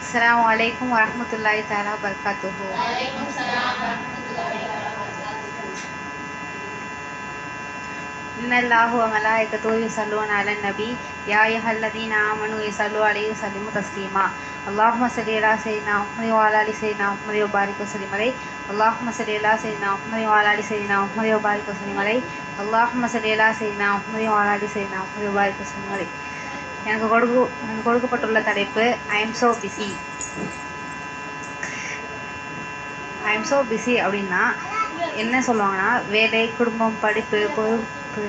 अस्सलामु अलैकुम वरहमतुल्लाहि ताला बरकातुहू। इन्नल्लाहु व मलाइकतुहु युसल्लूना अलन नबी या अय्युहल्लज़ीना आमनू युसल्लू अलैहि वसल्लिमू तस्लीमा। अल्लाहुम्मा सल्लि अला सय्यिदिना मुहम्मद व अला आलि सय्यिदिना मुहम्मद व बारिक वसल्लिम अलैहि। अल्लाहुम्मा सल्लि अला सय्यिदिना मुहम्मद व अला आलि सय्यिदिना मुहम्मद व बारिक वसल्लिम अलैहि। अल्लाहुम्मा सल्लि अला सय्यिदिना मुहम्मद व अला आलि सय्यिदिना मुहम्मद व बारिक वसल्लिम अलैहि। எனக்கு கொடுக்கப்பட்டுள்ள தலைப்பு I am so busy. I am so busy அப்படின்னா என்ன சொல்லுவாங்கன்னா, வேலை, குடும்பம், படிப்பு, பொறுப்பு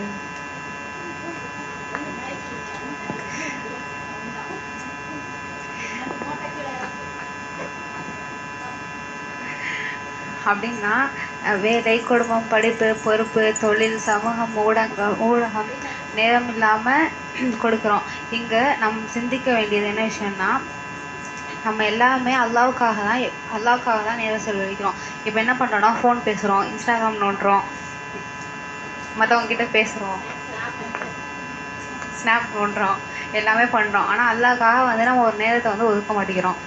அப்படின்னா வேலை, குடும்பம், படிப்பு, பொறுப்பு, தொழில், சமூகம், ஊடகம் நேரம் இல்லாமல் கொடுக்குறோம். இங்கே சிந்திக்க வேண்டியது என்ன விஷயம்னா, நம்ம எல்லாமே அல்லாவுக்காக தான் நேரம் செலவழிக்கிறோம். இப்போ என்ன பண்ணுறோன்னா, ஃபோன் பேசுகிறோம், இன்ஸ்டாகிராம் நோண்டுறோம், மற்றவங்ககிட்ட பேசுகிறோம், ஸ்னாப் நோண்டுறோம், எல்லாமே பண்ணுறோம். ஆனால் அல்லாவுக்காக நம்ம ஒரு நேரத்தை ஒதுக்க மாட்டேங்கிறோம்.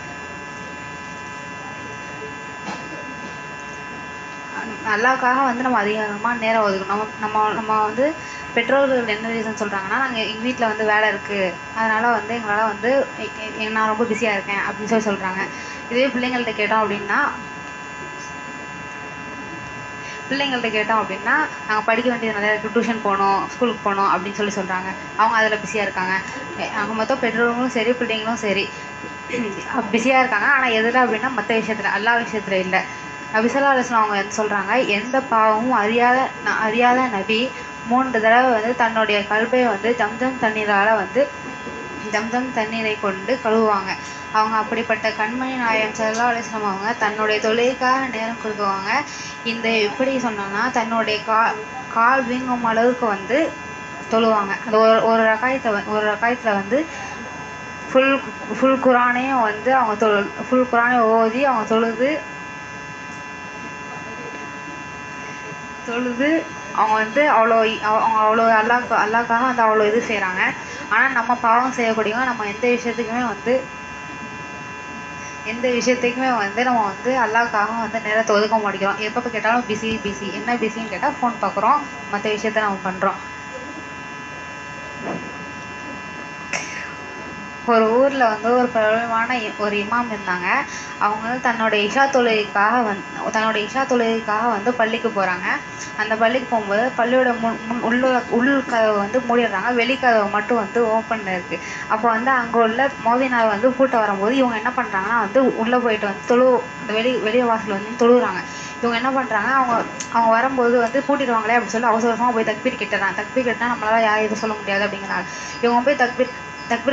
அல்லாவுக்காக நம்ம அதிகமாக நேரம் ஒதுக்கணும். நம்ம பெற்றோர்கள் என்ன ரீசன் சொல்கிறாங்கன்னா, நாங்கள் எங்கள் வீட்டில் வேலை இருக்குது, அதனால் எங்களால் நான் ரொம்ப பிஸியாக இருக்கேன் அப்படின்னு சொல்கிறாங்க. இதுவே பிள்ளைங்கள்ட்ட கேட்டோம் அப்படின்னா நாங்கள் படிக்க வேண்டியது நிறையா இருக்குது, டியூஷன் போகணும், ஸ்கூலுக்கு போகணும் அப்படின்னு சொல்கிறாங்க. அவங்க அதில் பிஸியாக இருக்காங்க. அவங்க மொத்தம் பெற்றோர்களும் சரி, பிள்ளைங்களும் சரி பிஸியாக இருக்காங்க. ஆனால் எதில் அப்படின்னா மற்ற விஷயத்தில், அல்லா விஷயத்தில் இல்லை. நபி ஸல்லல்லாஹு அலைஹி வஸல்லம் அவங்க சொல்கிறாங்க, எந்த பாவமும் அறியாத நபி 3 தடவை தன்னுடைய கல்பை ஜம்ஜம் தண்ணீரை கொண்டு கழுவுவாங்க. அவங்க அப்படிப்பட்ட கண்மணி நாயகம் ஸல்லல்லாஹு அலைஹி வஸல்லம் அவங்க தன்னுடைய தொழுகைக்காக நேரம் கொடுக்குவாங்க. இந்த எப்படி சொன்னோன்னா, தன்னுடைய கால் வீங்கும் அளவுக்கு தொழுவாங்க. அந்த ஒரு ரகாயத்தில் ஃபுல் குரானையும் அவங்க ஃபுல் குரானை ஓதி அவங்க தொழுது அவங்க அவ்வளோ அல்லாஹ்க்காக அவ்வளோ இது செய்கிறாங்க. ஆனால் நம்ம பாவம் செய்யக்கூடியவங்க நம்ம எந்த விஷயத்துக்குமே நம்ம அல்லாஹ்க்காக நேரத்தை ஒதுக்க மாட்டேங்கிறோம். எப்போ கேட்டாலும் பிஸி. என்ன பிஸின்னு கேட்டால் ஃபோன் பார்க்குறோம், மற்ற விஷயத்த நம்ம பண்ணுறோம். ஒரு ஊரில் ஒரு பிரபலமான ஒரு இமாம் இருந்தாங்க. அவங்க தன்னுடைய இஷா தொழுகைக்காக பள்ளிக்கு போகிறாங்க. அந்த பள்ளிக்கு போகும்போது பள்ளியோட உள் கதவை மூடிடுறாங்க, வெளிக்கதவை மட்டும் ஓப்பனில் இருக்குது. அப்போ அங்கே உள்ள மோதினார் பூட்ட வரும்போது இவங்க என்ன பண்ணுறாங்கன்னா உள்ளே போயிட்டு அந்த வெளியே வாசல் தொழுகிறாங்க. இவங்க என்ன பண்ணுறாங்க, அவங்க வரும்போது பூட்டிடுவாங்களே அப்படின்னு அவசரமாக போய் தக்பீர் கட்டினா நம்மளால் யாரும் எதுவும் சொல்ல முடியாது அப்படிங்கிறாங்க. இவங்க போய் தக்பீர்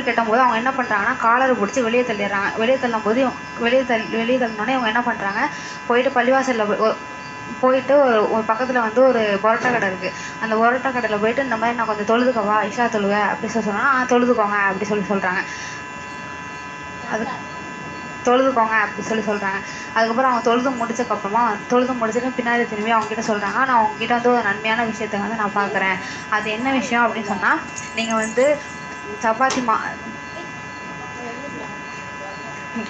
கட்டும்போது அவங்க என்ன பண்ணுறாங்கன்னா, காலரை பிடிச்சி வெளியே தள்ளிடுறாங்க. வெளியே தள்ளும்போது வெளியே தள்ளினோடனே இவங்க என்ன பண்ணுறாங்க, போயிட்டு பள்ளிவாசலில் போயிட்டு ஒரு பக்கத்தில் ஒரு பரோட்டா கடை இருக்குது. அந்த பரோட்டா கடையில் போயிட்டு இந்த மாதிரி நான் கொஞ்சம் தொழுதுக்கவா, இஷா தொழுக அப்படி சொன்னால் தொழுதுக்கோங்க அப்படி சொல்கிறாங்க. தொழுதுக்கோங்க அப்படி சொல்கிறாங்க. அதுக்கப்புறம் அவங்க தொழுது முடிச்சுட்டு பின்னாடி திரும்பி அவங்ககிட்ட சொல்கிறாங்க, நான் அவங்ககிட்ட ஒரு நன்மையான விஷயத்தை நான் பார்க்குறேன். அது என்ன விஷயம் அப்படின்னு சொன்னால், நீங்கள் சப்பாத்தி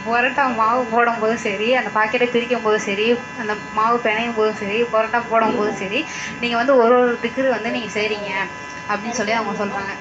பரோட்டா மாவு போடும்போதும் சரி, அந்த பாக்கெட்டை பிரிக்கும் போதும் சரி, அந்த மாவு பிணையும் போதும் சரி, பரோட்டா போடும்போதும் சரி, நீங்கள் ஒரு திக்ரு நீங்கள் செய்கிறீங்க அப்படின்னு அவங்க சொல்கிறாங்க.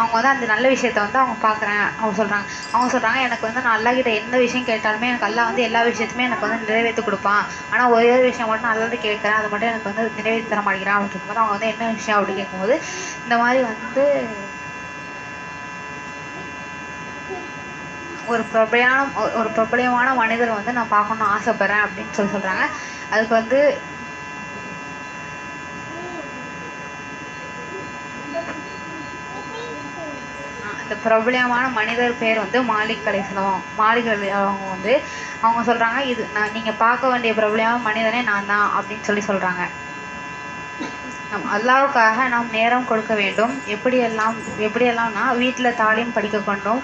அவங்க அந்த நல்ல விஷயத்த அவங்க பார்க்குறேன் அவங்க சொல்கிறாங்க. எனக்கு நான் அல்லாஹ்கிட்ட எந்த விஷயம் கேட்டாலுமே எனக்கு அல்லாஹ் எல்லா விஷயத்தையுமே எனக்கு நிறைவேற்றி கொடுப்பான். ஆனால் ஒரே ஒரு விஷயம் மட்டும் நான் அல்லாஹ்கிட்ட கேட்குறேன், அது மட்டும் எனக்கு நிறைவேற்றி தர மாட்டேங்கிறான் அப்படின்னு போது அவங்க என்ன விஷயம் அப்படின்னு கேட்கும்போது, இந்த மாதிரி ஒரு பிரபலமான மனிதரை நான் பார்க்கணுன்னு ஆசைப்பட்றேன் அப்படின்னு சொல்கிறாங்க. அதுக்கு அந்த பிரபலமான மனிதர் பேர் மாலிக் அலைஹிஸ்ஸலாம். அவங்க சொல்கிறாங்க, இது நீங்கள் பார்க்க வேண்டிய பிரபலமான மனிதனே நான் தான் அப்படின்னு சொல்கிறாங்க. அல்லாஹ்வுக்காக நாம் நேரம் கொடுக்க வேண்டும். எப்படியெல்லாம்னா, வீட்டில் தாலீம் படிக்க கொண்டும்,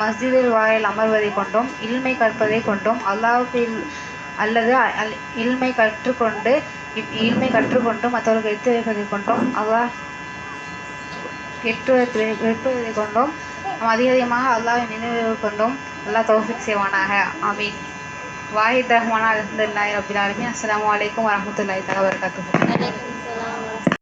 மஸ்ஜிதில் வாயில் அமர்வதை கொண்டும், இல்மை கற்பதை கொண்டும், அல்லது இல்மை கற்றுக்கொண்டு மற்றவர்களுக்கு எடுத்து வைப்பதை கொண்டும் வைப்பதை கொண்டும் அதிகமாக அல்லாஹ்வை நினைவு கொண்டும் அல்லாஹ் தௌஃபீக் செய்வானாக. ஆமீன். வாஹித் ரஹ்மான் அல்ஹம்துலில்லாஹி ரப்பில் ஆலமீன். அஸ்ஸலாமு அலைக்கும் வரஹ்மத்துல்லாஹி தஆலா வபரகாத்துஹு.